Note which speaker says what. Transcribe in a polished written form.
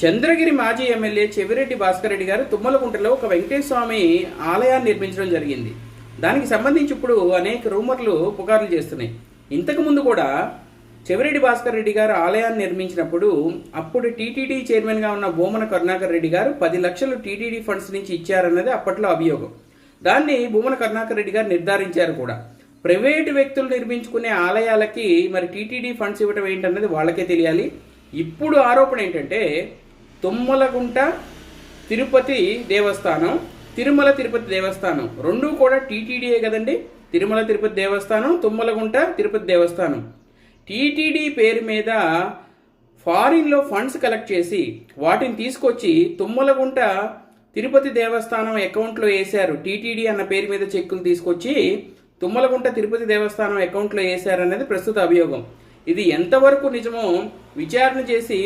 Speaker 1: చంద్రగిరి మాజీ ఎమ్మెల్యే చెవిరెడ్డి భాస్కర్ రెడ్డి గారు తుమ్మలగుంటలో ఒక వెంకటేశ్వర స్వామి ఆలయాన్ని నిర్మించడం జరిగింది. దానికి సంబంధించి ఇప్పుడు అనేక రూమర్లు పుకార్లు చేస్తున్నాయి. ఇంతకుముందు కూడా చెవిరెడ్డి భాస్కర్ రెడ్డి గారు ఆలయాన్ని నిర్మించినప్పుడు అప్పుడు టీటీడీ చైర్మన్గా ఉన్న భూమన కరుణాకర్ రెడ్డి గారు 10 లక్షలు టీటీడీ ఫండ్స్ నుంచి ఇచ్చారన్నది అప్పట్లో అభియోగం. దాన్ని భూమన కరుణాకర్ రెడ్డి గారు నిర్ధారించారు కూడా. ప్రైవేటు వ్యక్తులు నిర్మించుకునే ఆలయాలకి మరి టీటీడీ ఫండ్స్ ఇవ్వటం ఏంటన్నది వాళ్ళకే తెలియాలి. ఇప్పుడు ఆరోపణ ఏంటంటే తుమ్మలగుంట తిరుపతి దేవస్థానం, తిరుమల తిరుపతి దేవస్థానం రెండూ కూడా టీటీడీయే కదండి. తిరుమల తిరుపతి దేవస్థానం, తుమ్మలగుంట తిరుపతి దేవస్థానం టీటీడీ పేరు మీద ఫారిన్లో ఫండ్స్ కలెక్ట్ చేసి వాటిని తీసుకొచ్చి తుమ్మలగుంట తిరుపతి దేవస్థానం అకౌంట్లో వేశారు. టీటీడీ అన్న పేరు మీద చెక్కులు తీసుకొచ్చి తుమ్మలగుంట తిరుపతి దేవస్థానం అకౌంట్లో వేశారన్నది ప్రస్తుత అభియోగం. ఇది ఎంతవరకు నిజమో విచారణ చేసి